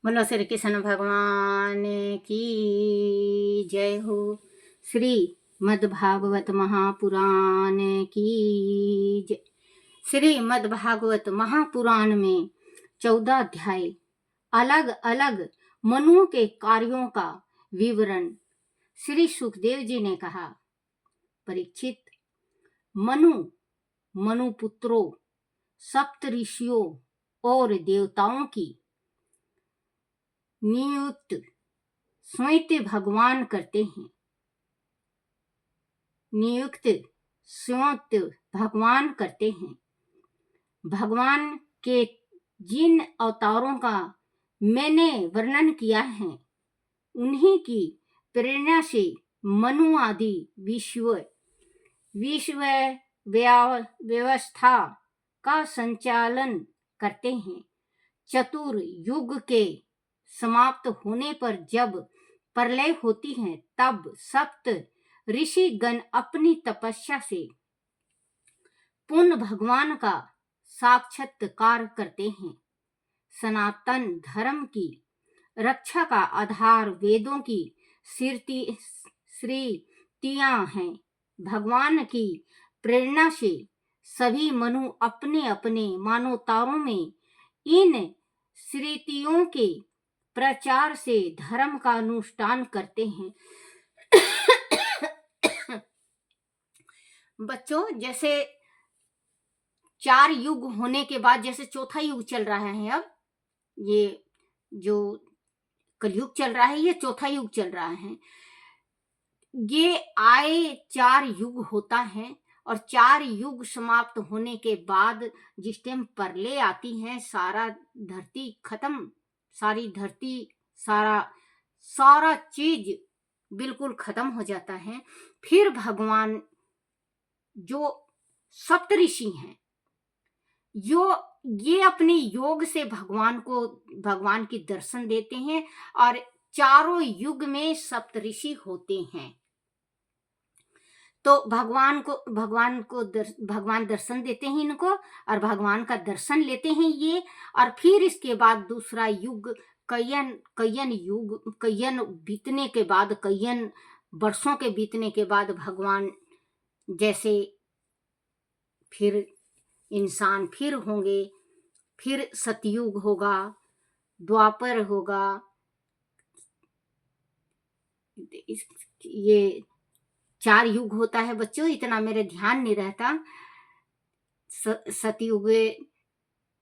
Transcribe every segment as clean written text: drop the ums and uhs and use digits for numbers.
बोलो श्री कृष्ण भगवान की जय हो। श्री मद्भागवत महापुराण की जय। श्री मद्भागवत महापुराण में 14 अध्याय अलग अलग मनुओं के कार्यों का विवरण। श्री सुखदेव जी ने कहा, परीक्षित, मनु पुत्रों, सप्त ऋषियों और देवताओं की नियुक्त स्वयं भगवान करते हैं। नियुक्त स्वयं भगवान करते हैं। भगवान के जिन अवतारों का मैंने वर्णन किया है, उन्हीं की प्रेरणा से मनु आदि विश्व व्यवस्था का संचालन करते हैं। चतुर्युग के समाप्त होने पर जब प्रलय होती है, तब सप्त ऋषि गण अपनी तपस्या से पुनः भगवान का साक्षात्कार करते हैं। सनातन धर्म की रक्षा का आधार वेदों की स्मृतियां हैं। भगवान की प्रेरणा से सभी मनु अपने अपने मानवतारों में इन स्मृतियों के प्रचार से धर्म का अनुष्ठान करते हैं। बच्चों, जैसे 4 युग होने के बाद जैसे चौथा युग चल रहा है, अब ये जो कलयुग चल रहा है, ये चौथा युग चल रहा है। ये आए 4 युग होता है और 4 युग समाप्त होने के बाद जिस टाइम प्रलय आती है, सारा धरती खत्म, सारी धरती, सारा चीज बिल्कुल खत्म हो जाता है। फिर भगवान जो सप्तऋषि हैं, ये अपने योग से भगवान की दर्शन देते हैं और चारों युग में सप्तऋषि होते हैं। तो भगवान दर्शन देते हैं इनको और भगवान का दर्शन लेते हैं ये। और फिर इसके बाद दूसरा युग कयन बीतने के बाद, कयन वर्षों के बीतने के बाद भगवान जैसे फिर इंसान फिर होंगे, फिर सतयुग होगा, द्वापर होगा, ये 4 युग होता है बच्चों। इतना मेरे ध्यान नहीं रहता। सतयुग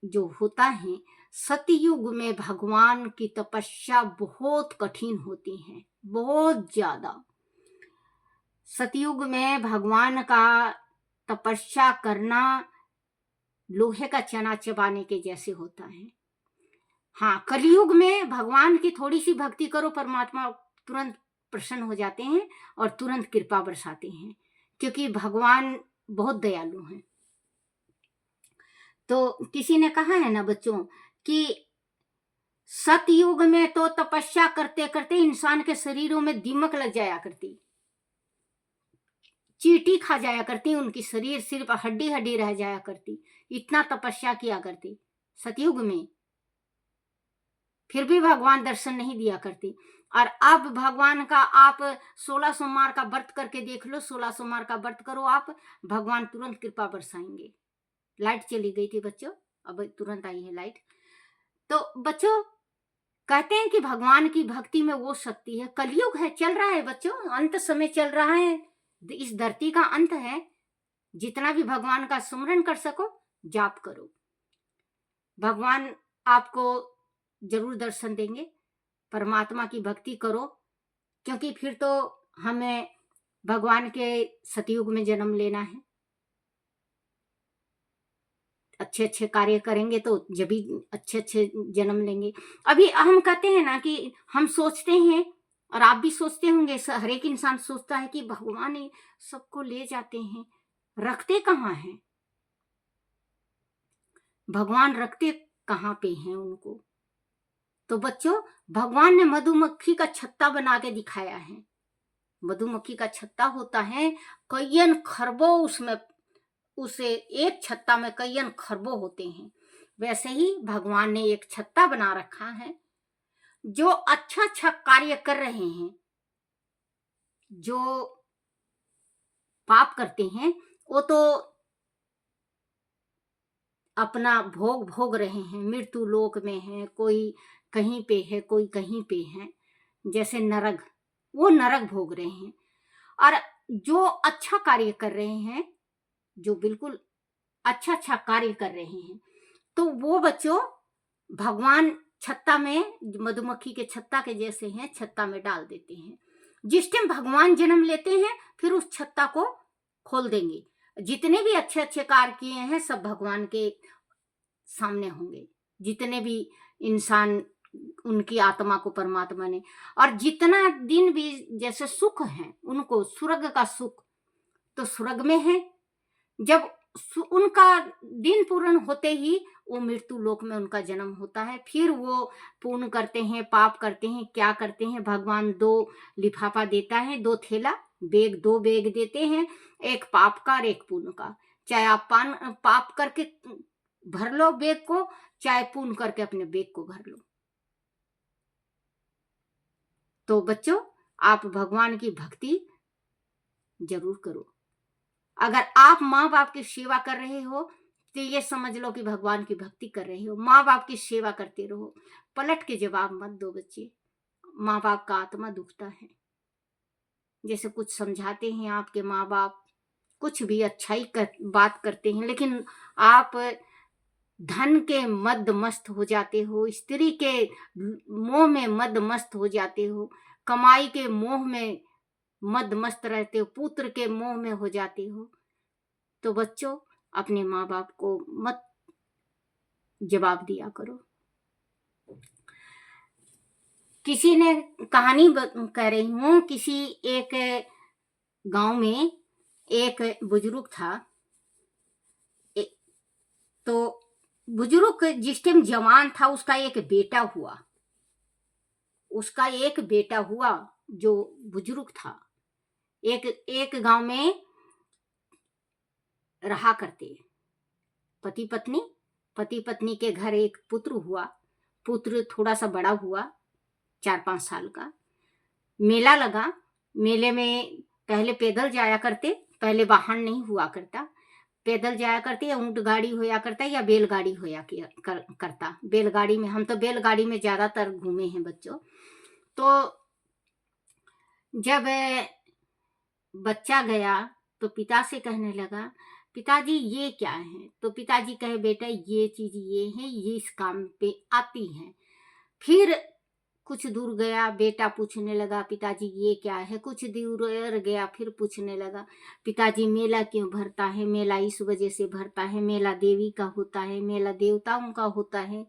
जो होता है, सतयुग में भगवान की तपस्या बहुत कठिन होती है, बहुत ज्यादा। सतयुग में भगवान का तपस्या करना लोहे का चना चबाने के जैसे होता है। हाँ, कलयुग में भगवान की थोड़ी सी भक्ति करो, परमात्मा तुरंत प्रसन्न हो जाते हैं और तुरंत कृपा बरसाते हैं, क्योंकि भगवान बहुत दयालु हैं। तो किसी ने कहा है ना बच्चों कि सतयुग में तो तपस्या करते करते इंसान के शरीरों में दीमक लग जाया करती, चींटी खा जाया करती, उनकी शरीर सिर्फ हड्डी हड्डी रह जाया करती, इतना तपस्या किया करती सतयुग में, फिर भी भगवान दर्शन नहीं दिया करती। और अब भगवान का आप 16 सोमवार का व्रत करके देख लो, 16 सोमवार का व्रत करो आप, भगवान तुरंत कृपा बरसाएंगे। लाइट चली गई थी बच्चों, अब तुरंत आई है लाइट। तो बच्चों, कहते हैं कि भगवान की भक्ति में वो शक्ति है। कलयुग है, चल रहा है बच्चों, अंत समय चल रहा है, इस धरती का अंत है। जितना भी भगवान का सुमरन कर सको जाप करो, भगवान आपको जरूर दर्शन देंगे। परमात्मा की भक्ति करो, क्योंकि फिर तो हमें भगवान के सतयुग में जन्म लेना है। अच्छे अच्छे कार्य करेंगे तो जब भी अच्छे जन्म लेंगे। अभी हम कहते हैं ना कि हम सोचते हैं, और आप भी सोचते होंगे, हर एक इंसान सोचता है कि भगवान ही सबको ले जाते हैं, रखते कहाँ हैं भगवान, रखते कहाँ पे हैं उनको। तो बच्चों, भगवान ने मधुमक्खी का छत्ता बना के दिखाया है। मधुमक्खी का छत्ता होता है, कईयन खरबों उसमें, उसे एक छत्ता में कईयन खरबों होते हैं। वैसे ही भगवान ने एक छत्ता बना रखा है, जो अच्छा अच्छा कार्य कर रहे हैं, जो पाप करते हैं, वो तो अपना भोग भोग रहे हैं, मृत्यु लोक में है, कोई कहीं पे है, कोई कहीं पे है, जैसे नरक, वो नरक भोग रहे हैं। और जो अच्छा कार्य कर रहे हैं, जो बिल्कुल अच्छा अच्छा कार्य कर रहे हैं, तो वो बच्चों भगवान छत्ता में, मधुमक्खी के छत्ता के जैसे हैं, छत्ता में डाल देते हैं। जिस टाइम भगवान जन्म लेते हैं, फिर उस छत्ता को खोल देंगे। जितने भी अच्छे अच्छे कार्य किए हैं, सब भगवान के सामने होंगे। जितने भी इंसान, उनकी आत्मा को परमात्मा ने, और जितना दिन भी जैसे सुख है उनको, स्वर्ग का सुख तो स्वर्ग में है। जब उनका दिन पूर्ण होते ही वो मृत्यु लोक में उनका जन्म होता है। फिर वो पुण्य करते हैं, पाप करते हैं, क्या करते हैं, भगवान दो लिफाफा देता है, दो थैला बैग, दो बैग देते हैं, एक पाप का और एक पुण्य का। चाहे आप पाप करके भर लो बैग को, चाहे पुण्य करके अपने बैग को भर लो। तो बच्चों, आप भगवान की भक्ति जरूर करो। अगर आप माँ बाप की सेवा कर रहे हो तो ये समझ लो कि भगवान की भक्ति कर रहे हो। माँ बाप की सेवा करते रहो, पलट के जवाब मत दो बच्चे। माँ बाप का आत्मा दुखता है। जैसे कुछ समझाते हैं आपके माँ बाप, कुछ भी अच्छाई बात करते हैं, लेकिन आप धन के मद मस्त हो जाते हो, स्त्री के मोह में मद मस्त हो जाते हो, कमाई के मोह में मद मस्त रहते हो, पुत्र के मोह में हो जाते हो। तो बच्चों, अपने माँ बाप को मत जवाब दिया करो। किसी ने कहानी कह रही हूं, किसी एक गांव में एक बुजुर्ग था। तो बुजुर्ग जिस टाइम जवान था, उसका एक बेटा हुआ। जो बुजुर्ग था, एक गांव में रहा करते, पति पत्नी के घर एक पुत्र हुआ। पुत्र थोड़ा सा बड़ा हुआ, 4-5 साल का। मेला लगा, मेले में पहले पैदल जाया करते, पहले वाहन नहीं हुआ करता, पैदल जाया करते, या ऊंट गाड़ी होया करता, या बैलगाड़ी होया करता। बैलगाड़ी में, हम तो बैलगाड़ी में ज्यादातर घूमे हैं बच्चों। तो जब बच्चा गया तो पिता से कहने लगा, पिताजी ये क्या है? तो पिताजी कहे, बेटा ये चीज ये है, ये इस काम पे आती है। फिर कुछ दूर गया, बेटा पूछने लगा, पिताजी ये क्या है? कुछ दूर गया, फिर पूछने लगा, पिताजी मेला क्यों भरता है? मेला इस वजह से भरता है, मेला देवी का होता है, मेला देवताओं का होता है,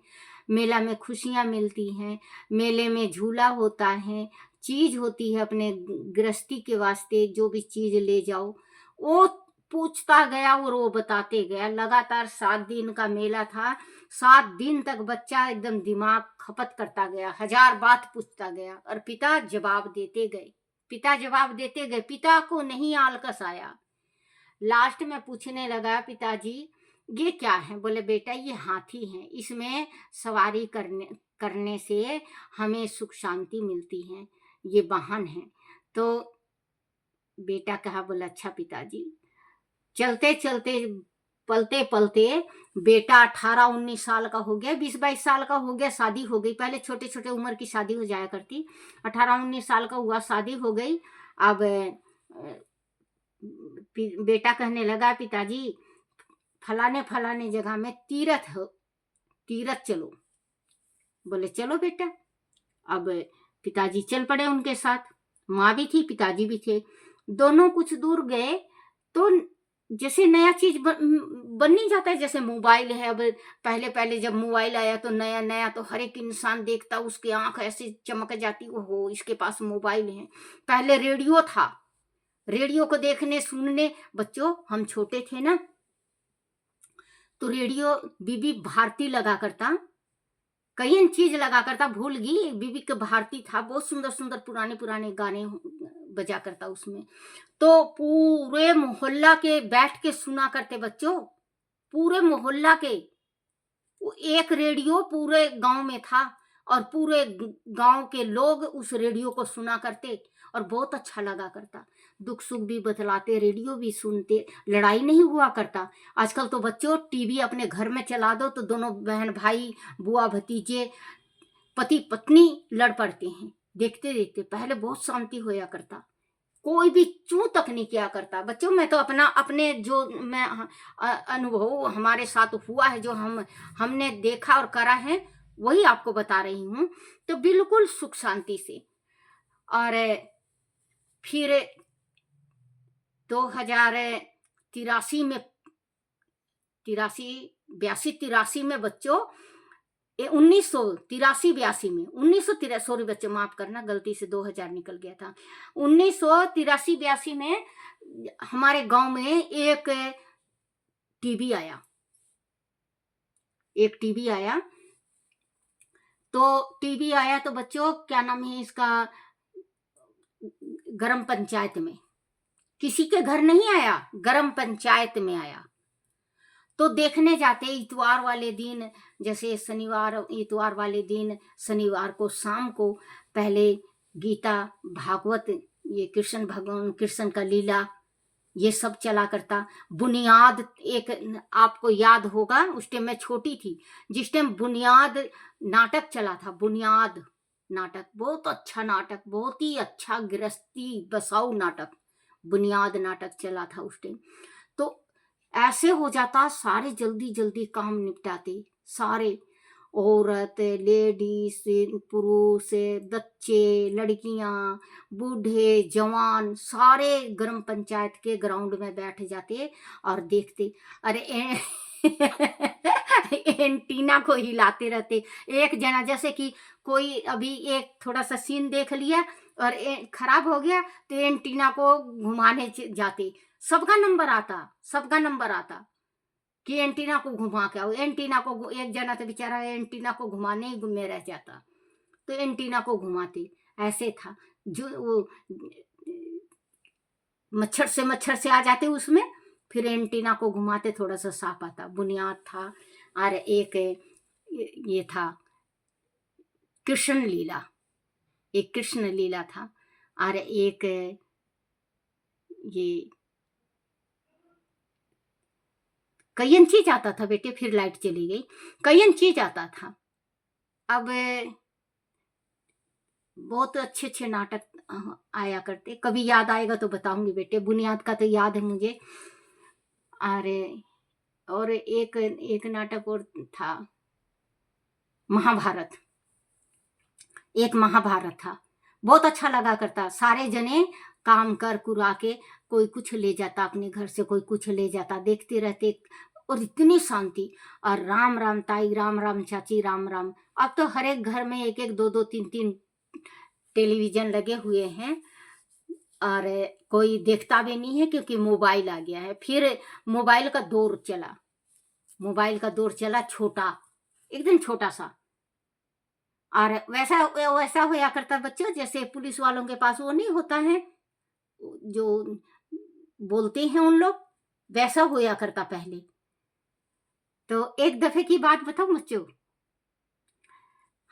मेला में खुशियां मिलती हैं, मेले में झूला होता है, चीज होती है अपने गृहस्थी के वास्ते, जो भी चीज ले जाओ। वो पूछता गया और वो बताते गया। लगातार 7 दिन का मेला था। 7 दिन तक बच्चा एकदम दिमाग खपत करता गया, 1000 बात पूछता गया, और पिता जवाब देते गए। पिता को नहीं आलकस आया। लास्ट में पूछने लगा, पिताजी ये क्या है? बोले, बेटा ये हाथी है, इसमें सवारी करने से हमें सुख शांति मिलती है, ये वाहन है। तो बेटा कहा, बोला, अच्छा पिताजी। चलते चलते, पलते पलते बेटा 18-19 साल का हो गया, 20-22 साल का हो गया, शादी हो गई। पहले छोटे छोटे उम्र की शादी हो जाया करती। 18-19 साल का हुआ, शादी हो गई। अब बेटा कहने लगा, पिताजी फलाने फलाने जगह में तीरथ चलो। बोले, चलो बेटा। अब पिताजी चल पड़े उनके साथ। माँ भी थी, पिताजी भी थे। दोनों कुछ दूर गए तो जैसे नया चीज बन नहीं जाता है, जैसे मोबाइल है। अब पहले जब मोबाइल आया तो नया नया तो हर एक इंसान देखता, उसकी आंख ऐसे चमक जाती, ओहो इसके पास मोबाइल है। पहले रेडियो था, रेडियो को देखने सुनने, बच्चों हम छोटे थे ना, तो रेडियो बीबी भारती लगा करता, कई चीज लगा करता, भूल गई, बीबी के भारती था, बहुत सुंदर सुंदर पुराने पुराने गाने बजा करता उसमें। तो पूरे मोहल्ला के बैठ के सुना करते बच्चों, पूरे मोहल्ला के। वो एक रेडियो पूरे गांव में था, और पूरे गांव के लोग उस रेडियो को सुना करते और बहुत अच्छा लगा करता। दुख सुख भी बतलाते, रेडियो भी सुनते, लड़ाई नहीं हुआ करता। आजकल तो बच्चों टीवी अपने घर में चला दो तो दोनों बहन भाई, बुआ भतीजे, पति पत्नी लड़ पड़ते हैं देखते देखते। पहले बहुत शांति होया करता, कोई भी चू तक नहीं किया करता। बच्चों मैं तो अपने जो मैं अनुभव हमारे साथ हुआ है, जो हमने देखा और करा है, वही आपको बता रही हूँ। तो बिल्कुल सुख शांति से। और फिर 2083 में, 83 में बच्चों, 1983 में, 1983, सॉरी बच्चों माफ करना, गलती से 2000 निकल गया था। 1983-82 में हमारे गांव में एक टीवी आया, तो बच्चों क्या नाम है इसका, ग्राम पंचायत में, किसी के घर नहीं आया, ग्राम पंचायत में आया। तो देखने जाते इतवार वाले दिन, जैसे इतवार वाले दिन शनिवार को शाम को पहले गीता भागवत, ये कृष्ण भगवान, कृष्ण का लीला, ये सब चला करता। बुनियाद, एक आपको याद होगा, उस टाइम मैं छोटी थी, जिस टाइम बुनियाद नाटक चला था। बुनियाद नाटक बहुत अच्छा नाटक, बहुत ही अच्छा गृहस्थी बसाऊ नाटक, बुनियाद नाटक चला था उस टाइम। तो ऐसे हो जाता, सारे जल्दी जल्दी काम निपटाते, सारे औरत, लेडीज, पुरुष, बच्चे, लड़कियां, बूढ़े, जवान, सारे ग्राम पंचायत के ग्राउंड में बैठ जाते और देखते। अरे एंटीना को हिलाते रहते। एक जना, जैसे कि कोई अभी एक थोड़ा सा सीन देख लिया और खराब हो गया तो एंटीना को घुमाने जाते। सबका नंबर आता कि एंटीना को घुमा के आओ। एंटीना को एक जना तो बेचारा एंटीना को घुमाने ही में रह जाता, तो एंटीना को घुमाते। ऐसे था, जो वो मच्छर से आ जाते उसमें, फिर एंटीना को घुमाते, थोड़ा सा साफ आता। बुनियाद था, और एक ये था कृष्ण लीला, एक कृष्ण लीला था, और एक ये कईन चीज आता था बेटे। फिर लाइट चली गई। कईन चीज आता था। अब बहुत अच्छे अच्छे नाटक आया करते। कभी याद आएगा तो बताऊंगी बेटे। बुनियाद का तो याद है मुझे। और एक नाटक और था, महाभारत। एक महाभारत था, बहुत अच्छा लगा करता। सारे जने काम कर कुरा के, कोई कुछ ले जाता अपने घर से, कोई कुछ ले जाता, देखते रहते, और इतनी शांति। और राम राम ताई, राम राम चाची, राम राम। अब तो हर एक घर में एक एक, दो दो, तीन तीन टेलीविजन लगे हुए हैं, और कोई देखता भी नहीं है, क्योंकि मोबाइल आ गया है। फिर मोबाइल का दौर चला, छोटा, एकदम छोटा सा। और वैसा होया करता बच्चों, जैसे पुलिस वालों के पास वो नहीं होता है जो बोलते हैं उन लोग, वैसा होया करता पहले। तो एक दफे की बात बताऊं बच्चों,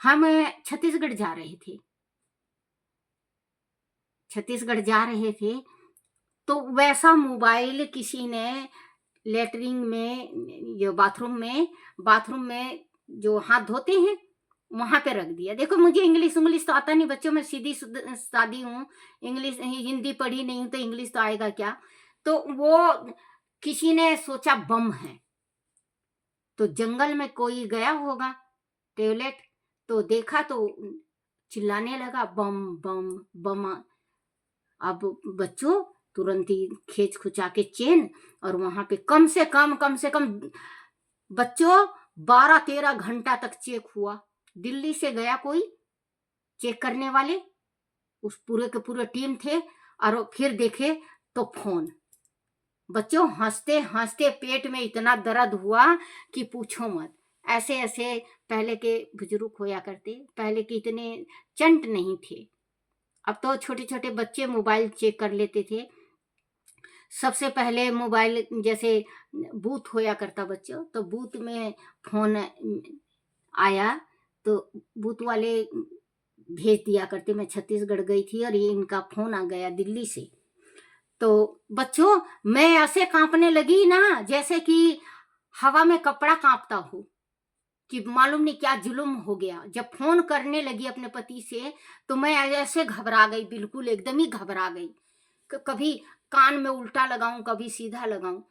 हम छत्तीसगढ़ जा रहे थे, तो वैसा मोबाइल किसी ने लेटरिन में, जो बाथरूम में जो हाथ धोते हैं वहां पे रख दिया। देखो मुझे इंग्लिश तो आता नहीं बच्चों, मैं सीधी सादी हूँ, इंग्लिश हिंदी पढ़ी नहीं हूं, तो इंग्लिश तो आएगा क्या। तो वो किसी ने सोचा बम है, तो जंगल में कोई गया होगा टॉयलेट, तो देखा तो चिल्लाने लगा बम बम बम। अब बच्चों तुरंत ही खींच खुचा के चेन, और वहां पे कम से कम बच्चों 12-13 घंटा तक चेक हुआ। दिल्ली से गया कोई चेक करने वाले, उस पूरे के पूरे टीम थे। और फिर देखे तो फोन। बच्चों हंसते हंसते पेट में इतना दर्द हुआ कि पूछो मत। ऐसे पहले के बुजुर्ग होया करते, पहले के इतने चंट नहीं थे। अब तो छोटे छोटे बच्चे मोबाइल चेक कर लेते थे। सबसे पहले मोबाइल, जैसे बूथ होया करता बच्चों, तो बूथ में फोन आया, तो बूथ वाले भेज दिया करते। मैं छत्तीसगढ़ गई थी और ये इनका फोन आ गया दिल्ली से। तो बच्चों मैं ऐसे कांपने लगी ना जैसे कि हवा में कपड़ा कांपता हो, कि मालूम नहीं क्या जुल्म हो गया। जब फोन करने लगी अपने पति से तो मैं ऐसे घबरा गई, बिल्कुल एकदम ही घबरा गई। कभी कान में उल्टा लगाऊं, कभी सीधा लगाऊं।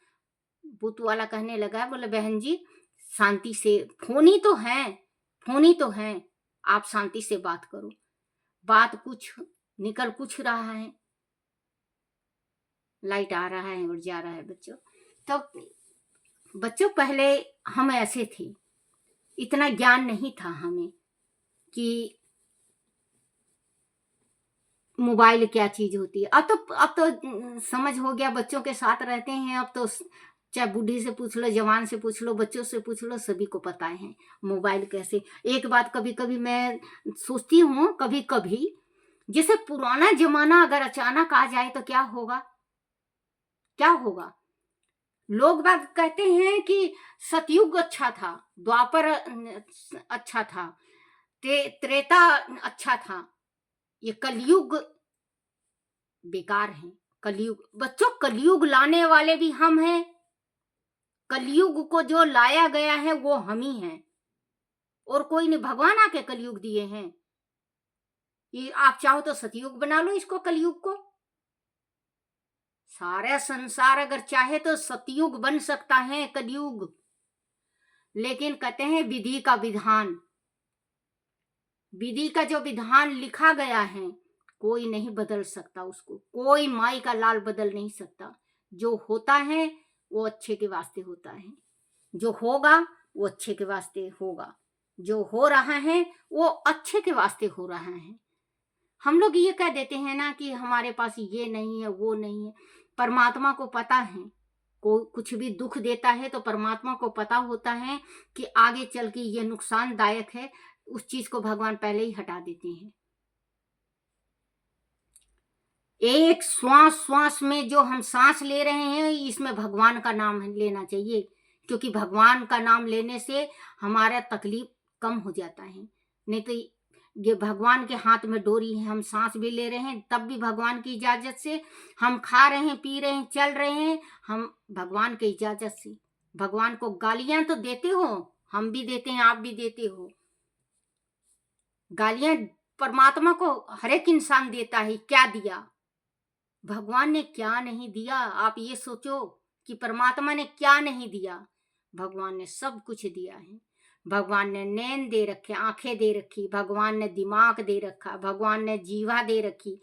बूथ वाला कहने लगा, बोले बहन जी शांति से, फोन ही तो है, फोन ही तो है, आप शांति से बात करो। बात कुछ निकल कुछ रहा है, लाइट आ रहा है और जा रहा है बच्चों। तो बच्चों पहले हम ऐसे थे, इतना ज्ञान नहीं था हमें कि मोबाइल क्या चीज होती है। अब तो समझ हो गया, बच्चों के साथ रहते हैं। अब तो चाहे बूढ़ी से पूछ लो, जवान से पूछ लो, बच्चों से पूछ लो, सभी को पता है मोबाइल कैसे। एक बात कभी कभी मैं सोचती हूँ, कभी कभी जैसे पुराना जमाना अगर अचानक आ जाए तो क्या होगा, क्या होगा। लोग बात कहते हैं कि सतयुग अच्छा था, द्वापर अच्छा था, त्रेता अच्छा था, ये कलयुग बेकार है। कलयुग बच्चों, कलयुग लाने वाले भी हम हैं। कलयुग को जो लाया गया है वो हम ही हैं, और कोई नहीं। भगवान आके कलयुग दिए हैं। ये आप चाहो तो सतयुग बना लो इसको, कलयुग को। सारा संसार अगर चाहे तो सतयुग बन सकता है, कलयुग। लेकिन कहते हैं विधि का विधान, विधि का जो विधान लिखा गया है कोई नहीं बदल सकता उसको, कोई माई का लाल बदल नहीं सकता। जो होता है वो अच्छे के वास्ते होता है, जो होगा वो अच्छे के वास्ते होगा, जो हो रहा है वो अच्छे के वास्ते हो रहा है। हम लोग ये कह देते हैं ना कि हमारे पास ये नहीं है, वो नहीं है। परमात्मा को पता है, कोई कुछ भी दुख देता है तो परमात्मा को पता होता है कि आगे चल के ये नुकसानदायक है, उस चीज को भगवान पहले ही हटा देते हैं। एक श्वास श्वास में जो हम सांस ले रहे हैं इसमें भगवान का नाम लेना चाहिए, क्योंकि भगवान का नाम लेने से हमारा तकलीफ कम हो जाता है। नहीं तो ये भगवान के हाथ में डोरी है, हम सांस भी ले रहे हैं तब भी भगवान की इजाजत से, हम खा रहे हैं, पी रहे हैं, चल रहे हैं, हम भगवान की इजाजत से। भगवान को गालियां तो देते हो, हम भी देते हैं, आप भी देते हो गालियां। परमात्मा को हर एक इंसान देता है, क्या दिया भगवान ने, क्या नहीं दिया। आप ये सोचो कि परमात्मा ने क्या नहीं दिया। भगवान ने सब कुछ दिया है। भगवान ने नैन दे रखे, आंखें दे रखी, भगवान ने दिमाग दे रखा, भगवान ने जीवा दे रखी,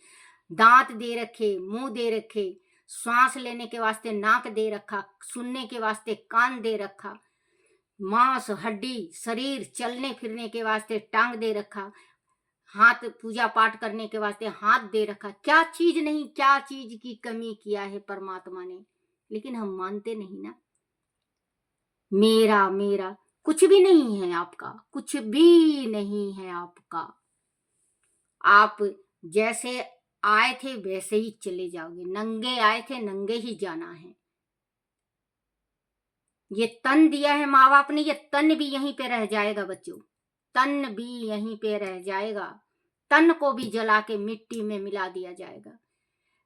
दांत दे रखे, मुंह दे रखे, श्वास लेने के वास्ते नाक दे रखा, सुनने के वास्ते कान दे रखा, मांस हड्डी शरीर चलने फिरने के वास्ते टांग दे रखा, हाथ पूजा पाठ करने के वास्ते हाथ दे रखा। क्या चीज नहीं, क्या चीज की कमी किया है परमात्मा ने, लेकिन हम मानते नहीं ना। मेरा मेरा कुछ भी नहीं है आपका, कुछ भी नहीं है आपका। आप जैसे आए थे वैसे ही चले जाओगे, नंगे आए थे नंगे ही जाना है। ये तन दिया है माँ बाप ने, ये तन भी यहीं पे रह जाएगा बच्चों, तन भी यहीं पे रह जाएगा। तन को भी जला के मिट्टी में मिला दिया जाएगा।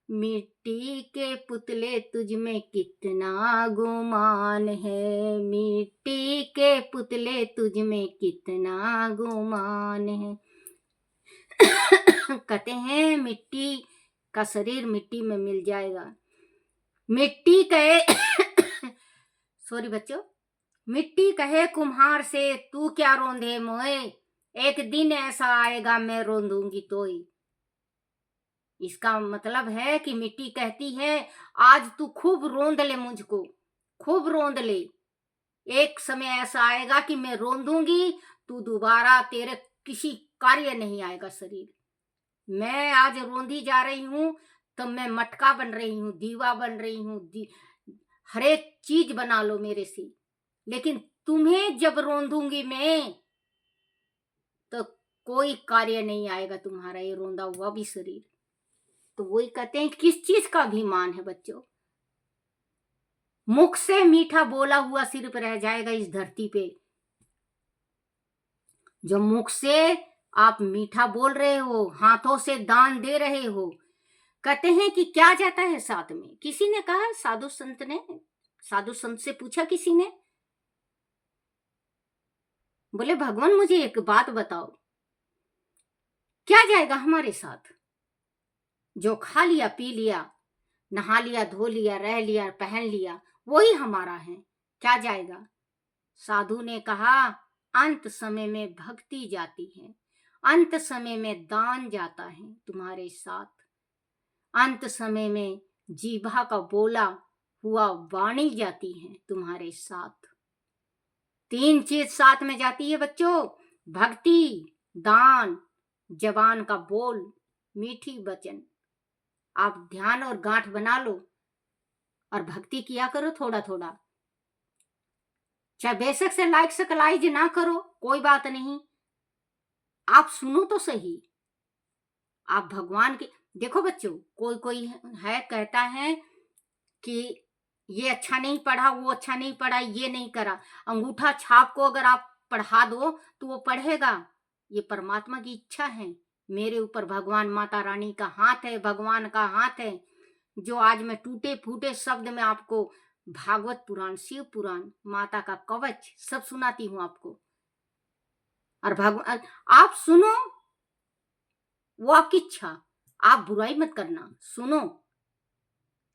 मिट्टी के पुतले तुझ में कितना गुमान है, मिट्टी के पुतले तुझ में कितना गुमान है। कहते हैं मिट्टी का शरीर मिट्टी में मिल जाएगा। मिट्टी कहे सॉरी बच्चों, मिट्टी कहे कुम्हार से तू क्या रोंदे मोए, एक दिन ऐसा आएगा मैं रोंदूंगी तोई। इसका मतलब है कि मिट्टी कहती है आज तू खूब रोंद ले मुझको, खूब रोंद ले, एक समय ऐसा आएगा कि मैं रोंदूंगी, तू दोबारा तेरे किसी कार्य नहीं आएगा शरीर। मैं आज रोंदी जा रही हूं तो मैं मटका बन रही हूं, दीवा बन रही हूं, हर एक चीज बना लो मेरे से, लेकिन तुम्हें जब रोंदूंगी मैं तो कोई कार्य नहीं आएगा तुम्हारा ये रोंदा हुआ भी शरीर। तो वही कहते हैं किस चीज का अभिमान है बच्चों। मुख से मीठा बोला हुआ सिर्फ रह जाएगा इस धरती पे, जो मुख से आप मीठा बोल रहे हो, हाथों से दान दे रहे हो। कहते हैं कि क्या जाता है साथ में? किसी ने कहा, साधु संत से पूछा किसी ने, बोले भगवान मुझे एक बात बताओ, क्या जाएगा हमारे साथ? जो खा लिया, पी लिया, नहा लिया, धो लिया, रह लिया, पहन लिया, वही हमारा है, क्या जाएगा? साधु ने कहा, अंत समय में भक्ति जाती है, अंत समय में दान जाता है तुम्हारे साथ, अंत समय में जीभा का बोला हुआ वाणी जाती है तुम्हारे साथ। 3 चीज साथ में जाती है बच्चों, भक्ति, दान, जबान का बोल, मीठी वचन। आप ध्यान और गांठ बना लो और भक्ति किया करो थोड़ा थोड़ा। चाहे बेशक से लाइक सकलाइज ना करो, कोई बात नहीं, आप सुनो तो सही। आप भगवान के, देखो बच्चों, कोई कोई है कहता है कि ये अच्छा नहीं पढ़ा, वो अच्छा नहीं पढ़ा, ये नहीं करा। अंगूठा छाप को अगर आप पढ़ा दो तो वो पढ़ेगा। ये परमात्मा की इच्छा है। मेरे ऊपर भगवान माता रानी का हाथ है, भगवान का हाथ है, जो आज मैं टूटे फूटे शब्द में आपको भागवत पुराण, शिव पुराण, माता का कवच सब सुनाती हूँ आपको। और भगवान आप सुनो, वो आपकी इच्छा, आप बुराई मत करना, सुनो।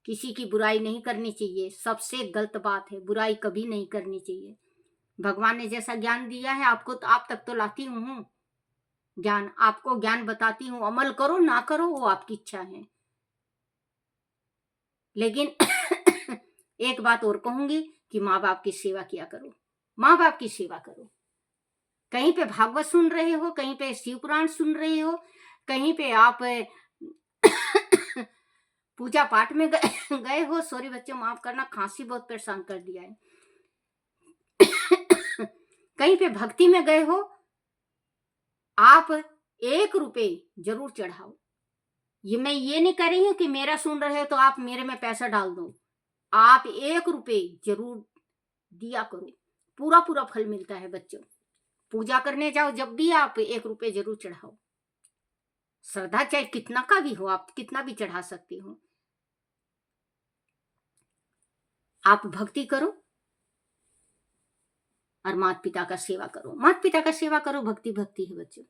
किसी की बुराई नहीं करनी चाहिए, सबसे गलत बात है, बुराई कभी नहीं करनी चाहिए। भगवान ने जैसा ज्ञान दिया है आपको, तो आप तक तो लाती हूँ ज्ञान, आपको ज्ञान बताती हूँ। अमल करो ना करो वो आपकी इच्छा है। लेकिन एक बात और कहूंगी कि माँ बाप की सेवा किया करो, माँ बाप की सेवा करो। कहीं पे भागवत सुन रहे हो, कहीं पे शिव पुराण सुन रहे हो, कहीं पे आप पूजा पाठ में गए हो, सॉरी बच्चों माफ करना, खांसी बहुत परेशान कर दिया है। कहीं पे भक्ति में गए हो, आप 1 रुपए जरूर चढ़ाओ। मैं ये नहीं कर रही हूं कि मेरा सुन रहे हो तो आप मेरे में पैसा डाल दो। आप 1 रुपए जरूर दिया करो, पूरा पूरा फल मिलता है बच्चों। पूजा करने जाओ जब भी आप 1 रुपए जरूर चढ़ाओ। श्रद्धा चाहे कितना का भी हो, आप कितना भी चढ़ा सकते हो। आप भक्ति करो और माता पिता का सेवा करो, माता पिता का सेवा करो, भक्ति भक्ति है बच्चों।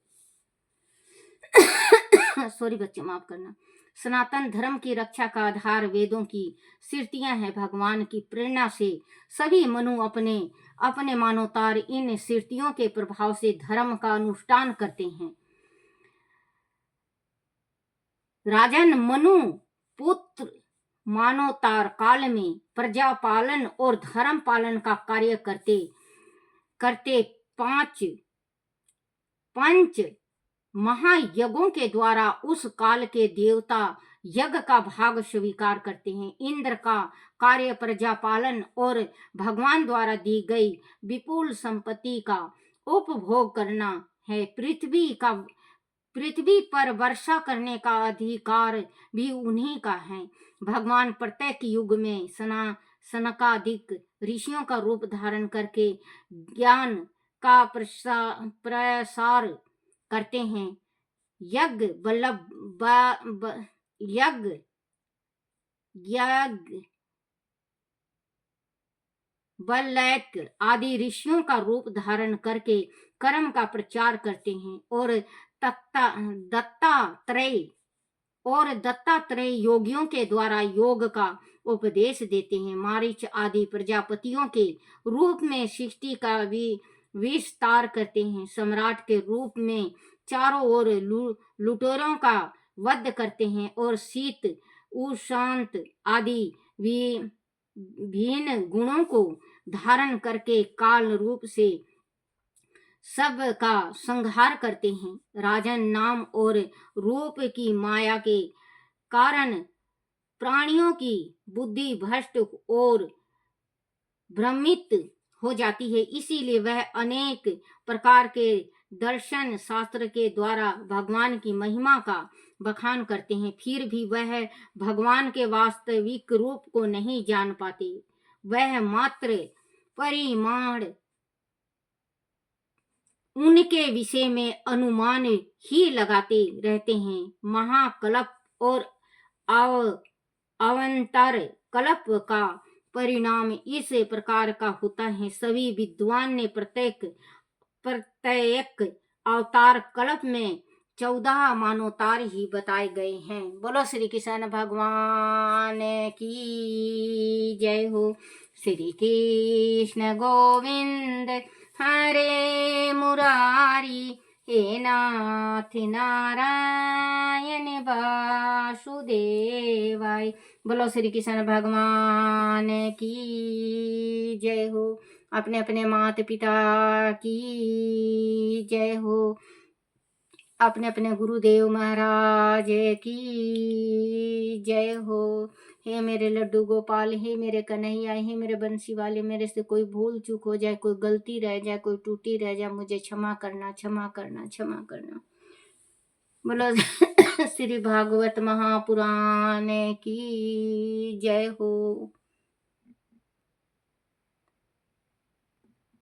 सॉरी बच्चों माफ करना। सनातन धर्म की रक्षा का आधार वेदों की शीर्तियां हैं। भगवान की प्रेरणा से सभी मनु अपने अपने मानवतार इन शीर्तियों के प्रभाव से धर्म का अनुष्ठान करते हैं। राजन मनु पुत्र मानवतार काल में प्रजा पालन और धर्म पालन का कार्य करते करते 5 पंच महायज्ञों के द्वारा उस काल के देवता यज्ञ का भाग स्वीकार करते हैं। इंद्र का कार्य प्रजा पालन और भगवान द्वारा दी गई विपुल संपत्ति का उपभोग करना है। पृथ्वी पर वर्षा करने का अधिकार भी उन्हीं का है। भगवान प्रत्येक युग में सनकादिक ऋषियों का रूप धारण करके ज्ञान का प्रसार करते हैं। यज्ञ बल्लैक आदि ऋषियों का रूप धारण करके कर्म का प्रचार करते हैं और दत्तात्रेय योगियों के द्वारा योग का उपदेश देते हैं। मारीच आदि प्रजापतियों के रूप में सृष्टि का विस्तार करते हैं। सम्राट के रूप में चारों ओर लुटेरों का वध करते हैं और शीत उशांत आदि भिन्न गुणों को धारण करके काल रूप से सब का संहार करते हैं। राजन नाम और रूप की माया के कारण प्राणियों की बुद्धि भ्रष्ट और भ्रमित हो जाती है, इसीलिए वह अनेक प्रकार के दर्शन शास्त्र के द्वारा भगवान की महिमा का बखान करते हैं। फिर भी वह भगवान के वास्तविक रूप को नहीं जान पाते। वह मात्र परिमाण उनके विषय में अनुमान ही लगाते रहते हैं। महाकल्प और अवंतर कल्प का परिणाम इस प्रकार का होता है। सभी विद्वान ने प्रत्येक अवतार कल्प में 14 मानवतार ही बताए गए हैं। बोलो श्री कृष्ण भगवान की जय हो। श्री कृष्ण गोविंद हरे मुरारी, हे नाथ नारायण वासुदेवाय। बोलो श्री कृष्ण भगवान की जय हो। अपने अपने माता पिता की जय हो। अपने अपने गुरुदेव महाराज की जय हो। हे मेरे लड्डू गोपाल, हे मेरे कन्हैया, हे मेरे बंसी वाले, मेरे से कोई भूल चूक हो जाए, कोई गलती रह जाए, कोई टूटी रह जाए, मुझे क्षमा करना, क्षमा करना, क्षमा करना। बोलो श्री भागवत महापुराण की जय हो।